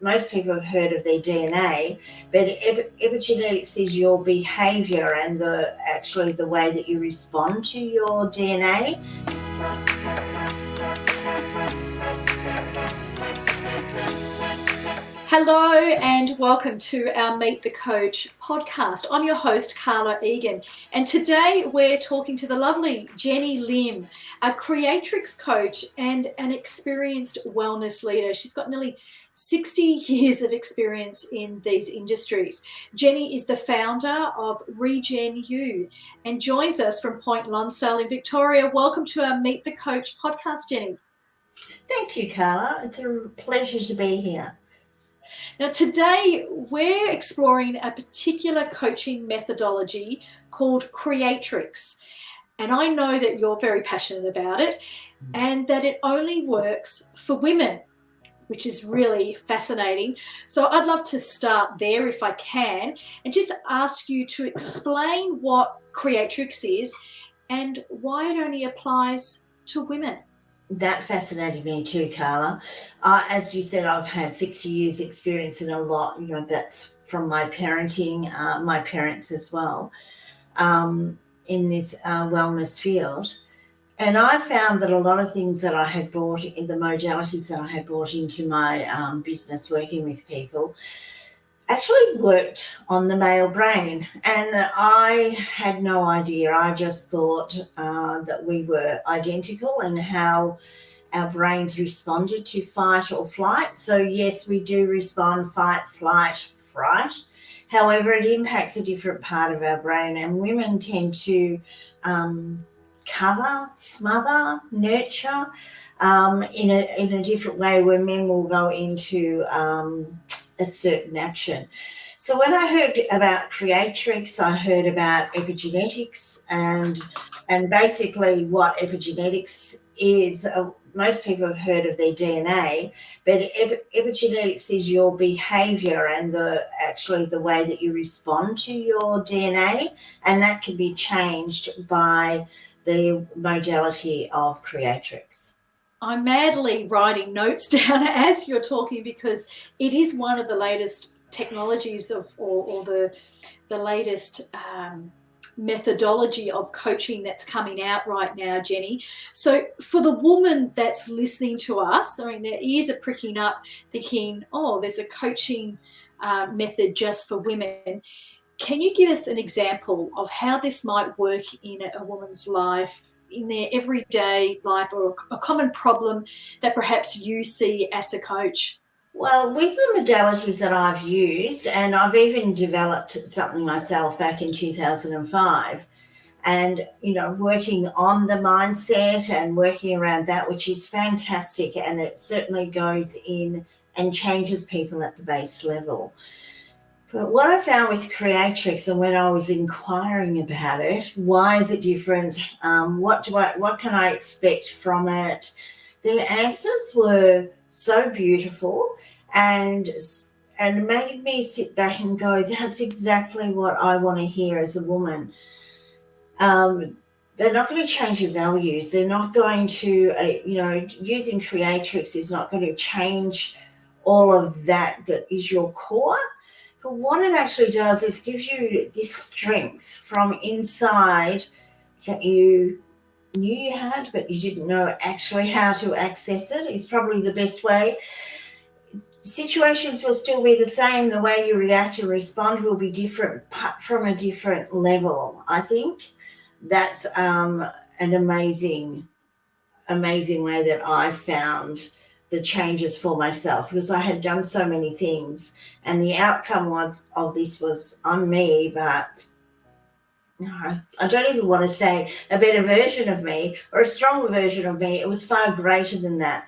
most people have heard of their DNA, but epigenetics is your behaviour and the way that you respond to your DNA. Hello and welcome to our Meet the Coach podcast. I'm your host, Carla Egan, and today we're talking to the lovely Jenni Lim, a Creatrix coach and an experienced wellness leader. She's got nearly 60 years of experience in these industries. Jenni is the founder of REJENU and joins us from Point Lonsdale in Victoria. Welcome to our Meet the Coach podcast, Jenni. Thank you, Carla. It's a pleasure to be here. Now, today we're exploring a particular coaching methodology called Creatrix. And I know that you're very passionate about it and that it only works for women, which is really fascinating. So I'd love to start there if I can and just ask you to explain what Creatrix is and why it only applies to women. That fascinated me too, Carla. As you said, I've had 60 years experience in a lot, that's from my parenting, my parents as well, in this wellness field. And I found that a lot of things that I had brought in, the modalities that I had brought into my business working with people, actually worked on the male brain. And I had no idea. I just thought that we were identical in how our brains responded to fight or flight. So yes, we do respond fight, flight, fright. However, it impacts a different part of our brain, and women tend to cover, smother, nurture in a different way, where men will go into a certain action. So when I heard about Creatrix, I heard about epigenetics and basically what epigenetics is. Most people have heard of their DNA, but epigenetics is your behaviour and the way that you respond to your DNA, and that can be changed by the modality of Creatrix. I'm madly writing notes down as you're talking because it is one of the latest technologies or the latest methodology of coaching that's coming out right now, Jenni. So for the woman that's listening to us, I mean, their ears are pricking up thinking, oh, there's a coaching method just for women. Can you give us an example of how this might work in a woman's life, in their everyday life, or a common problem that perhaps you see as a coach? Well, with the modalities that I've used, and I've even developed something myself back in 2005, and, working on the mindset and working around that, which is fantastic, and it certainly goes in and changes people at the base level. But what I found with Creatrix, and when I was inquiring about it, why is it different? What can I expect from it? The answers were so beautiful and made me sit back and go, that's exactly what I want to hear as a woman. They're not going to change your values. They're not going to, using Creatrix is not going to change all of that is your core. But what it actually does is gives you this strength from inside that you knew you had, but you didn't know actually how to access it. Is probably the best way. Situations will still be the same. The way you react and respond will be different, but from a different level. I think that's an amazing way that I found the changes for myself, because I had done so many things, and the outcome of this was on me, but I don't even want to say a better version of me or a stronger version of me. It was far greater than that.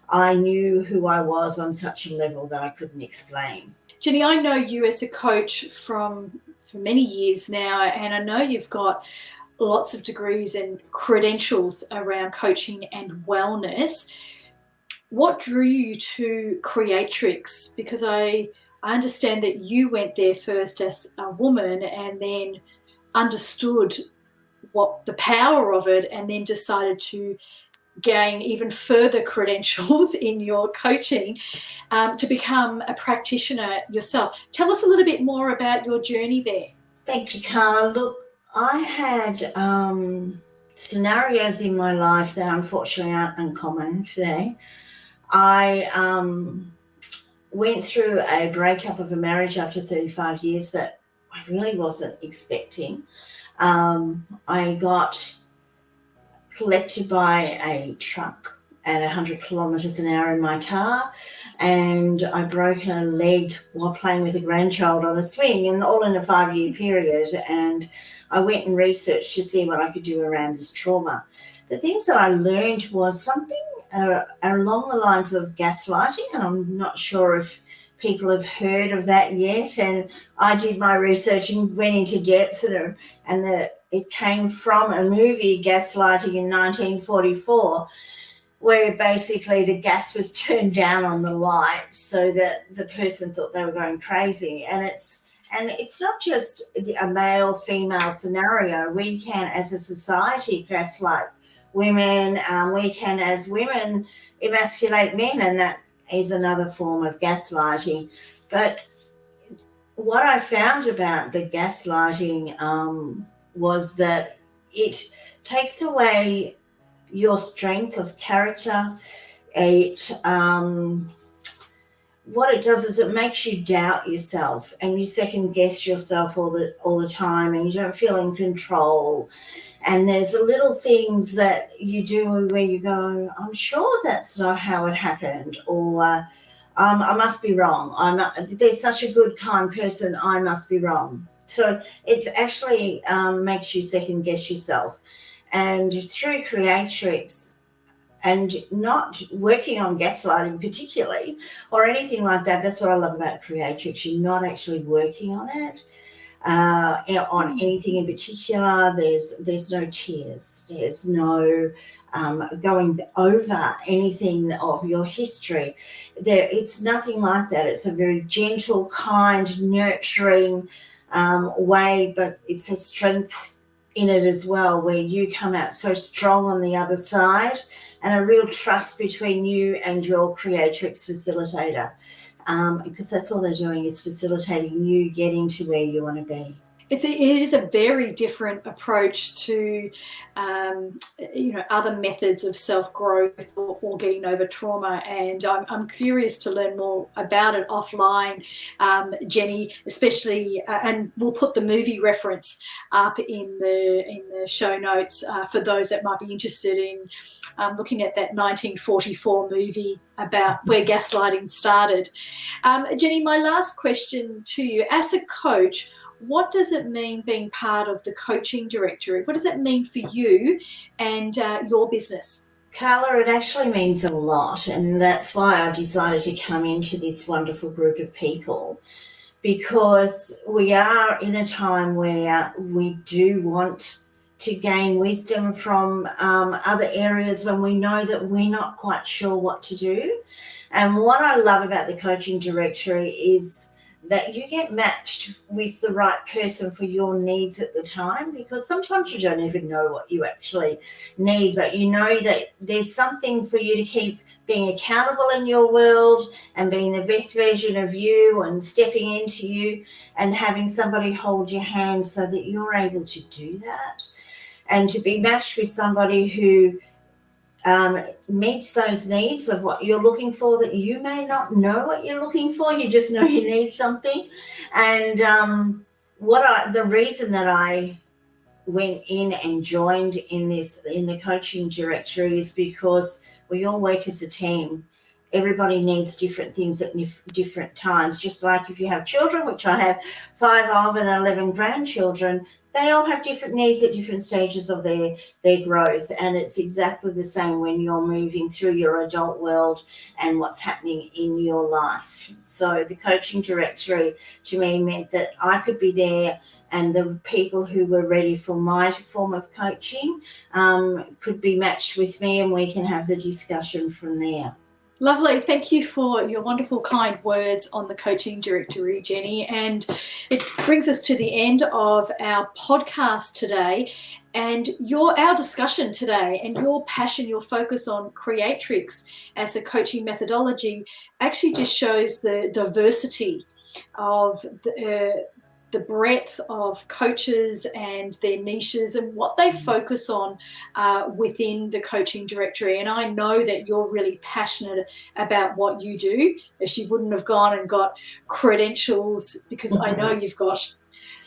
I knew who I was on such a level that I couldn't explain. Jenni, I know you as a coach for many years now, and I know you've got lots of degrees and credentials around coaching and wellness. What drew you to Creatrix? Because I understand that you went there first as a woman and then understood what the power of it, and then decided to gain even further credentials in your coaching to become a practitioner yourself. Tell us a little bit more about your journey there. Thank you, Carla. Look, I had scenarios in my life that unfortunately aren't uncommon today. I went through a breakup of a marriage after 35 years that I really wasn't expecting. I got collected by a truck at 100 kilometres an hour in my car, and I broke a leg while playing with a grandchild on a swing, and all in a 5-year period. And I went and researched to see what I could do around this trauma. The things that I learned was something along the lines of gaslighting, and I'm not sure if people have heard of that yet. And I did my research and went into depth, and it came from a movie, Gaslighting, in 1944, where basically the gas was turned down on the light so that the person thought they were going crazy. And it's not just a male-female scenario. We can, as a society, gaslight women. We can, as women, emasculate men, and that is another form of gaslighting. But what I found about the gaslighting was that it takes away your strength of character. What it does is it makes you doubt yourself, and you second guess yourself all the time, and you don't feel in control. And there's little things that you do where you go, I'm sure that's not how it happened, or I must be wrong. There's such a good, kind person, I must be wrong. So it actually makes you second guess yourself. And through Creatrix, and not working on gaslighting particularly or anything like that, that's what I love about Creatrix. You're not actually working on it, on anything in particular. There's no tears. There's no going over anything of your history. It's nothing like that. It's a very gentle, kind, nurturing way, but it's a strength in it as well, where you come out so strong on the other side, and a real trust between you and your Creatrix facilitator, because that's all they're doing, is facilitating you getting to where you want to be. It is a very different approach to, other methods of self-growth or getting over trauma. And I'm curious to learn more about it offline, Jenni, especially, and we'll put the movie reference up in the show notes for those that might be interested in looking at that 1944 movie about where gaslighting started. Jenni, my last question to you, as a coach, what does it mean being part of the coaching directory? What does that mean for you and your business? Carla, it actually means a lot, and that's why I decided to come into this wonderful group of people, because we are in a time where we do want to gain wisdom from other areas when we know that we're not quite sure what to do. And what I love about the coaching directory is that you get matched with the right person for your needs at the time, because sometimes you don't even know what you actually need, but you know that there's something for you to keep being accountable in your world and being the best version of you and stepping into you and having somebody hold your hand so that you're able to do that, and to be matched with somebody who meets those needs of what you're looking for, that you may not know what you're looking for, you just know you need something. And the reason that I went in and joined in the coaching directory is because we all work as a team. Everybody needs different things at different times. Just like if you have children, which I have 5 of and 11 grandchildren, they all have different needs at different stages of their growth. And it's exactly the same when you're moving through your adult world and what's happening in your life. So the coaching directory to me meant that I could be there, and the people who were ready for my form of coaching could be matched with me, and we can have the discussion from there. Lovely. Thank you for your wonderful, kind words on the coaching directory, Jenni. And it brings us to the end of our podcast today. And our discussion today and your passion, your focus on Creatrix as a coaching methodology actually just shows the diversity of the breadth of coaches and their niches and what they focus on within the coaching directory. And I know that you're really passionate about what you do, as you wouldn't have gone and got credentials, because I know you've got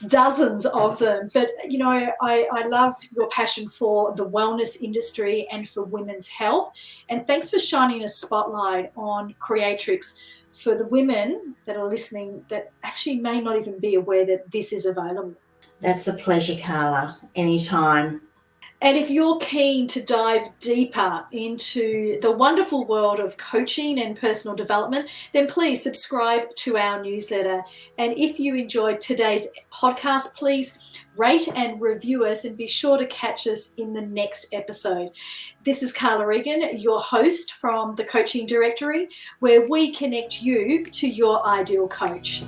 dozens of them. But, you know, I love your passion for the wellness industry and for women's health. And thanks for shining a spotlight on Creatrix for the women that are listening that actually may not even be aware that this is available. That's a pleasure, Carla. Anytime. And if you're keen to dive deeper into the wonderful world of coaching and personal development, then please subscribe to our newsletter. And if you enjoyed today's podcast, please rate and review us, and be sure to catch us in the next episode. This is Carla Egan, your host from the Coaching Directory, where we connect you to your ideal coach.